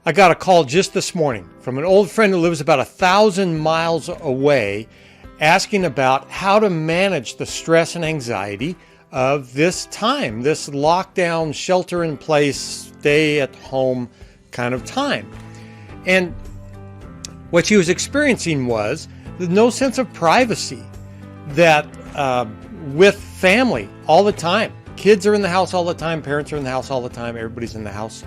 I got a call just this morning from an old friend who lives about 1,000 miles away, asking about how to manage the stress and anxiety of this time, this lockdown, shelter in place, stay at home kind of time. And what she was experiencing was no sense of privacy, that with family all the time. Kids are in the house all the time, parents are in the house all the time, everybody's in the house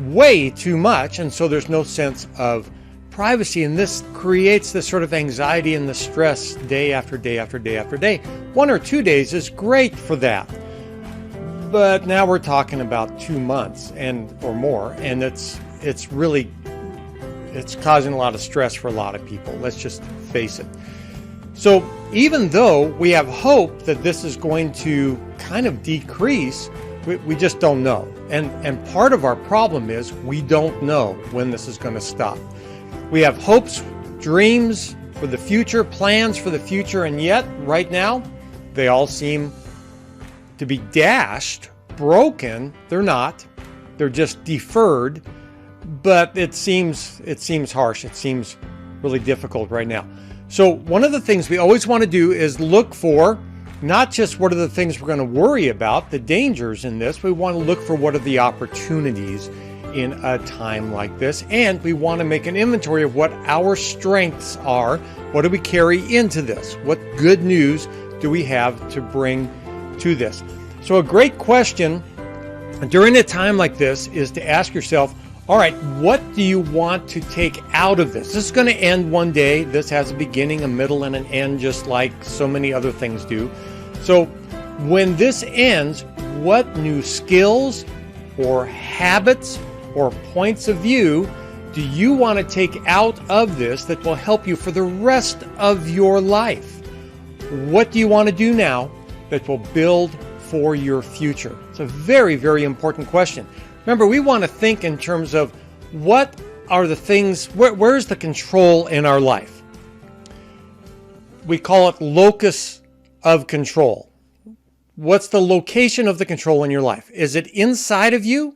way too much, and so there's no sense of privacy, and this creates this sort of anxiety and the stress day after day after day after day. 1 or 2 days is great for that, but now we're talking about 2 months or more, and it's causing a lot of stress for a lot of people. Let's just face it. So even though we have hope that this is going to kind of decrease, we just don't know. And part of our problem is we don't know when this is going to stop. We have hopes, dreams for the future, plans for the future, and yet right now they all seem to be dashed, broken. They're not. They're just deferred. But it seems harsh. It seems really difficult right now. So one of the things we always want to do is look for not just what are the things we're going to worry about, the dangers in this. We want to look for what are the opportunities in a time like this. And we want to make an inventory of what our strengths are. What do we carry into this? What good news do we have to bring to this? So a great question during a time like this is to ask yourself, all right, what do you want to take out of this? This is going to end one day. This has a beginning, a middle, and an end, just like so many other things do. So when this ends, what new skills or habits or points of view do you want to take out of this that will help you for the rest of your life? What do you want to do now that will build for your future? It's a very, very important question. Remember, we want to think in terms of what are the things, where's the control in our life? We call it locus of control. What's the location of the control in your life? Is it inside of you?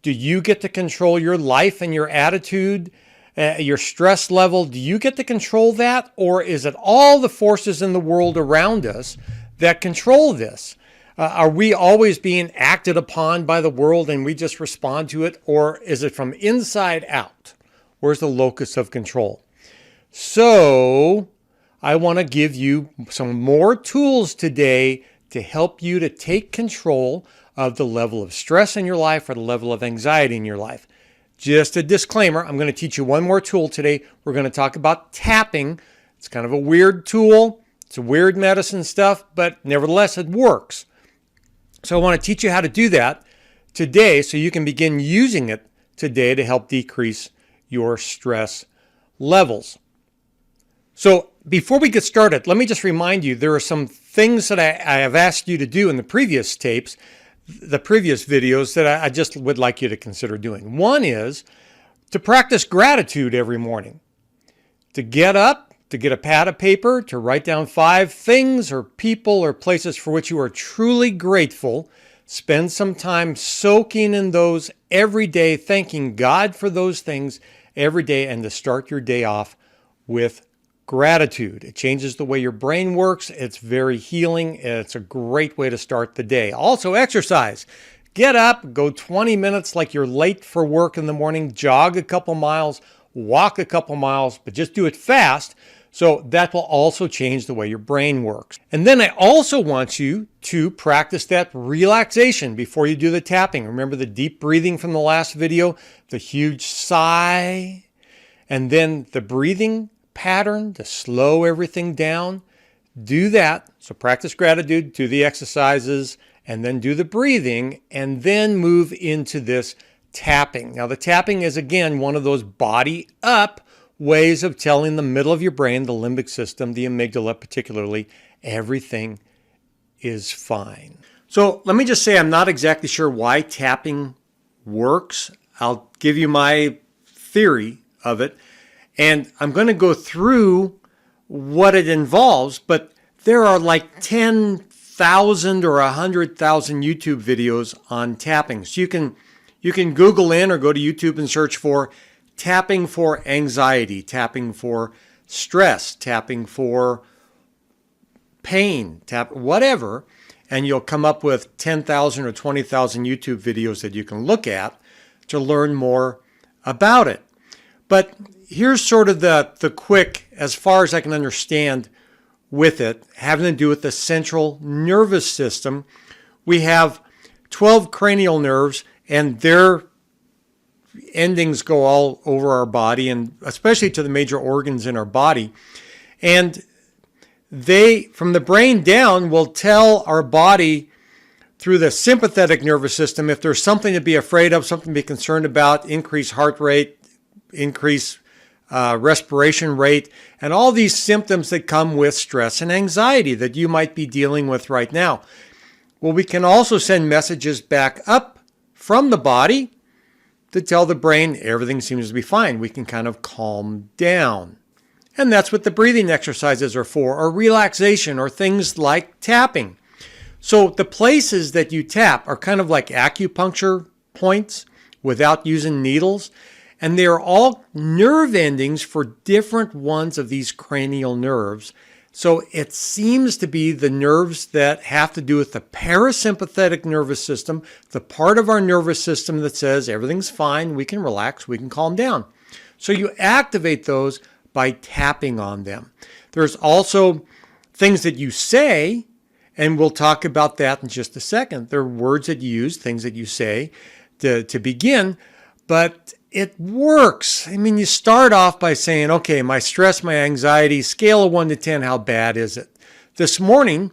Do you get to control your life and your attitude, your stress level? Do you get to control that? Or is it all the forces in the world around us that control this? Are we always being acted upon by the world and we just respond to it? Or is it from inside out? Where's the locus of control? So I want to give you some more tools today to help you to take control of the level of stress in your life or the level of anxiety in your life. Just a disclaimer, I'm going to teach you one more tool today. We're going to talk about tapping. It's kind of a weird tool. It's a weird medicine stuff, but nevertheless, it works. So I want to teach you how to do that today so you can begin using it today to help decrease your stress levels. So before we get started, let me just remind you, there are some things that I have asked you to do in the previous tapes, the previous videos that I just would like you to consider doing. One is to practice gratitude every morning. To get up, to get a pad of paper, to write down 5 things or people or places for which you are truly grateful. Spend some time soaking in those every day, thanking God for those things every day, and to start your day off with gratitude. It changes the way your brain works. It's very healing. It's a great way to start the day. Also, exercise. Get up, go 20 minutes like you're late for work in the morning, jog a couple miles, walk a couple miles, but just do it fast. So that will also change the way your brain works. And then I also want you to practice that relaxation before you do the tapping. Remember the deep breathing from the last video, the huge sigh, and then the breathing pattern to slow everything down. Do that. So practice gratitude, do the exercises, and then do the breathing, and then move into this tapping. Now the tapping is, again, one of those body up ways of telling the middle of your brain, the limbic system, the amygdala particularly, everything is fine. So let me just say I'm not exactly sure why tapping works. I'll give you my theory of it, and I'm going to go through what it involves, but there are like 10,000 or 100,000 YouTube videos on tapping. So You can Google in or go to YouTube and search for tapping for anxiety, tapping for stress, tapping for pain, whatever, and you'll come up with 10,000 or 20,000 YouTube videos that you can look at to learn more about it. But here's sort of the quick, as far as I can understand with it, having to do with the central nervous system. We have 12 cranial nerves, and their endings go all over our body, and especially to the major organs in our body. And they, from the brain down, will tell our body through the sympathetic nervous system if there's something to be afraid of, something to be concerned about, increase heart rate, increase respiration rate, and all these symptoms that come with stress and anxiety that you might be dealing with right now. Well, we can also send messages back up from the body to tell the brain everything seems to be fine. We can kind of calm down. And that's what the breathing exercises are for, or relaxation, or things like tapping. So the places that you tap are kind of like acupuncture points without using needles. And they are all nerve endings for different ones of these cranial nerves. So it seems to be the nerves that have to do with the parasympathetic nervous system, the part of our nervous system that says everything's fine, we can relax, we can calm down. So you activate those by tapping on them. There's also things that you say, and we'll talk about that in just a second. There are words that you use, things that you say to begin, but it works. I mean, you start off by saying, okay, my stress, my anxiety, scale of 1 to 10, how bad is it? This morning,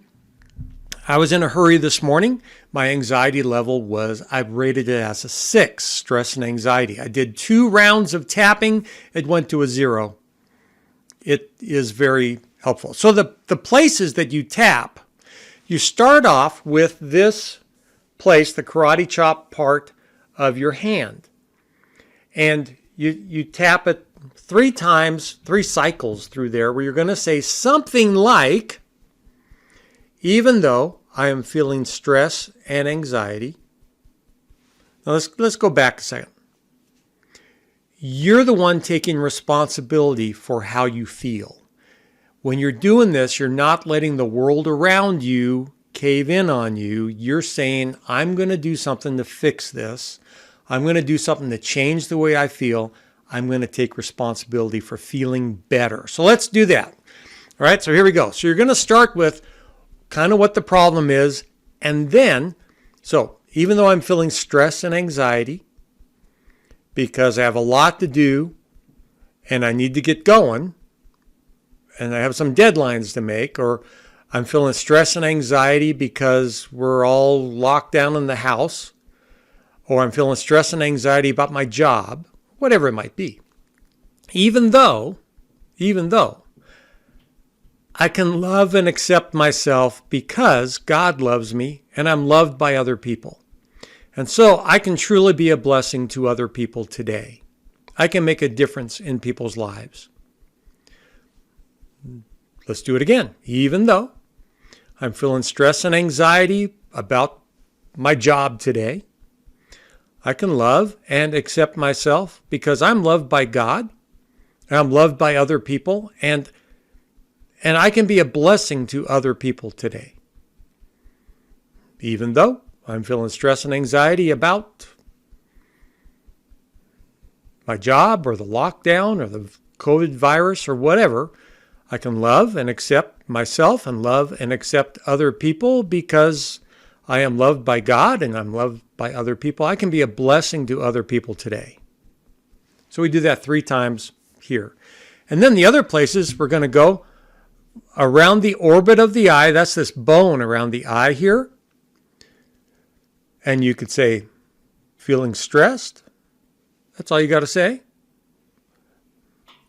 I was in a hurry this morning. My anxiety level was, I rated it as a 6, stress and anxiety. I did 2 rounds of tapping. It went to a 0. It is very helpful. So the places that you tap, you start off with this place, the karate chop part of your hand. And you tap it 3 times, 3 cycles through there, where you're going to say something like, even though I am feeling stress and anxiety. Now let's go back a second. You're the one taking responsibility for how you feel. When you're doing this, you're not letting the world around you cave in on you. You're saying, I'm going to do something to fix this. I'm going to do something to change the way I feel. I'm going to take responsibility for feeling better. So let's do that. All right, so here we go. So you're going to start with kind of what the problem is. And then, so even though I'm feeling stress and anxiety because I have a lot to do and I need to get going and I have some deadlines to make, or I'm feeling stress and anxiety because we're all locked down in the house, or I'm feeling stress and anxiety about my job, whatever it might be. Even though I can love and accept myself because God loves me and I'm loved by other people. And so I can truly be a blessing to other people today. I can make a difference in people's lives. Let's do it again. Even though I'm feeling stress and anxiety about my job today, I can love and accept myself because I'm loved by God, and I'm loved by other people, and I can be a blessing to other people today. Even though I'm feeling stress and anxiety about my job or the lockdown or the COVID virus or whatever, I can love and accept myself and love and accept other people because I am loved by God and I'm loved by other people. I can be a blessing to other people today. So we do that 3 times here. And then the other places we're going to go around the orbit of the eye. That's this bone around the eye here. And you could say, feeling stressed. That's all you got to say.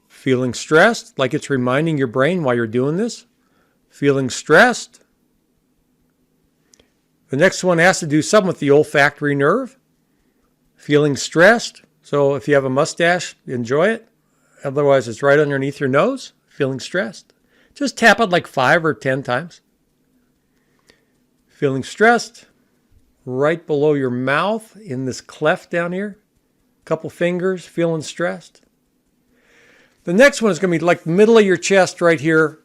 Feeling stressed, like it's reminding your brain while you're doing this. Feeling stressed. The next one has to do something with the olfactory nerve. Feeling stressed. So if you have a mustache, enjoy it. Otherwise, it's right underneath your nose. Feeling stressed. Just tap it like 5 or 10 times. Feeling stressed. right below your mouth in this cleft down here. Couple fingers, feeling stressed. The next one is going to be like the middle of your chest right here,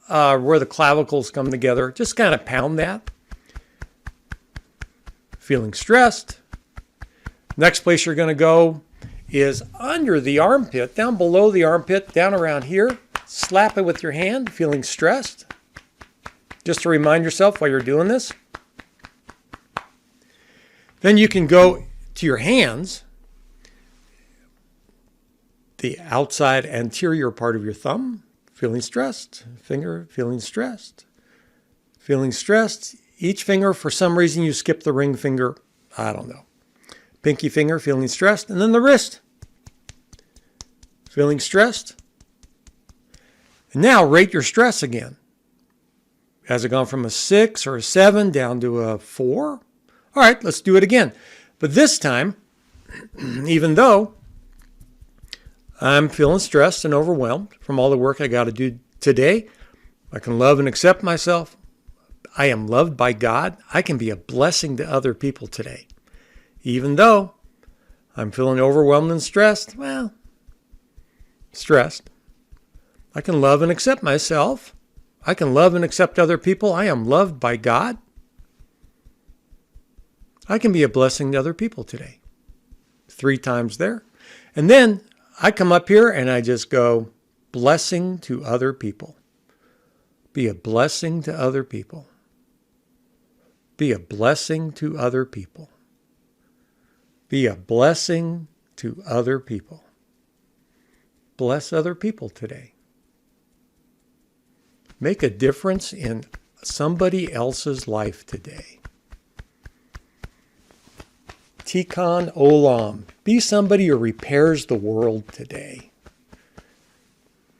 where the clavicles come together. Just kind of pound that. Feeling stressed. Next place you're going to go is under the armpit, down below the armpit, down around here. Slap it with your hand, feeling stressed. Just to remind yourself while you're doing this. Then you can go to your hands, the outside anterior part of your thumb, feeling stressed. Finger, feeling stressed. Feeling stressed. Each finger, for some reason, you skip the ring finger. I don't know. Pinky finger, feeling stressed. And then the wrist. Feeling stressed. And now rate your stress again. Has it gone from a 6 or a 7 down to a 4? All right, let's do it again. But this time, even though I'm feeling stressed and overwhelmed from all the work I got to do today, I can love and accept myself. I am loved by God. I can be a blessing to other people today. Even though I'm feeling overwhelmed and stressed, stressed. I can love and accept myself. I can love and accept other people. I am loved by God. I can be a blessing to other people today. 3 times there. And then I come up here and I just go, blessing to other people. Be a blessing to other people. Be a blessing to other people. Be a blessing to other people. Bless other people today. Make a difference in somebody else's life today. Tikkun Olam. Be somebody who repairs the world today.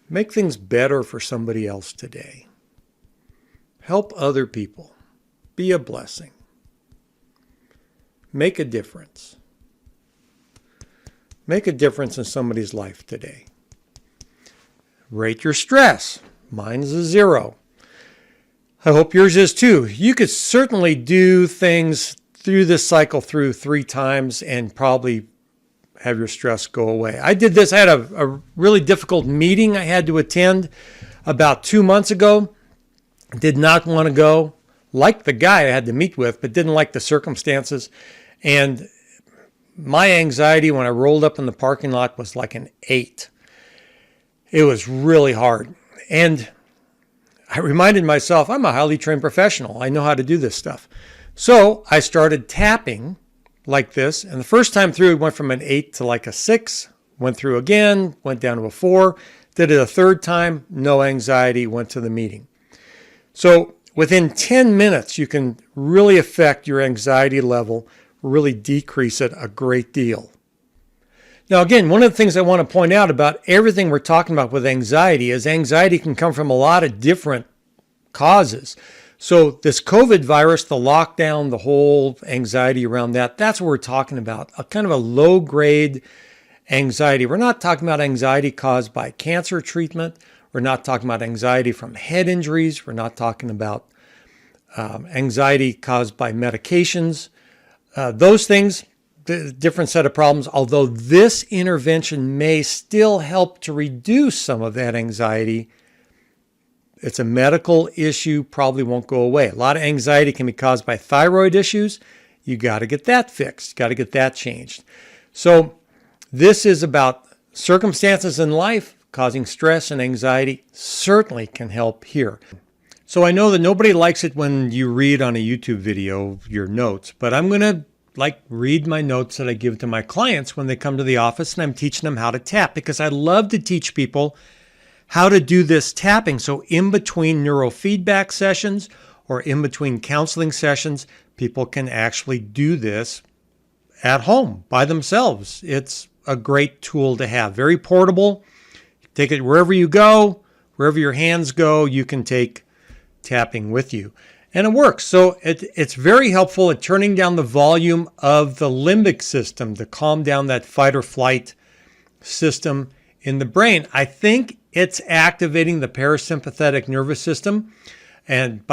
Make things better for somebody else today. Help other people. Be a blessing. Make a difference. Make a difference in somebody's life today. Rate your stress. Mine's a 0. I hope yours is too. You could certainly do things through this cycle through 3 times and probably have your stress go away. I did this. I had a really difficult meeting I had to attend about 2 months ago. Did not want to go. Liked the guy I had to meet with, but didn't like the circumstances. And my anxiety when I rolled up in the parking lot was like an 8. It was really hard. And I reminded myself, I'm a highly trained professional. I know how to do this stuff. So I started tapping like this. And the first time through, it went from an 8 to like a 6. Went through again, went down to a 4. Did it a 3rd time, no anxiety, went to the meeting. So within 10 minutes, you can really affect your anxiety level, really decrease it a great deal. Now, again, one of the things I want to point out about everything we're talking about with anxiety is anxiety can come from a lot of different causes. So this COVID virus, the lockdown, the whole anxiety around that, that's what we're talking about, a kind of a low-grade anxiety. We're not talking about anxiety caused by cancer treatment. We're not talking about anxiety from head injuries. We're not talking about anxiety caused by medications. Those things, different set of problems, although this intervention may still help to reduce some of that anxiety. It's a medical issue, probably won't go away. A lot of anxiety can be caused by thyroid issues. You got to get that fixed. Got to get that changed. So this is about circumstances in life causing stress and anxiety. Certainly can help here. So I know that nobody likes it when you read on a YouTube video your notes, but I'm going to read my notes that I give to my clients when they come to the office and I'm teaching them how to tap, because I love to teach people how to do this tapping. So in between neurofeedback sessions or in between counseling sessions, people can actually do this at home by themselves. It's a great tool to have. Very portable. Take it wherever you go, wherever your hands go, you can take tapping with you. And it works. So it's very helpful at turning down the volume of the limbic system to calm down that fight or flight system in the brain. I think it's activating the parasympathetic nervous system. And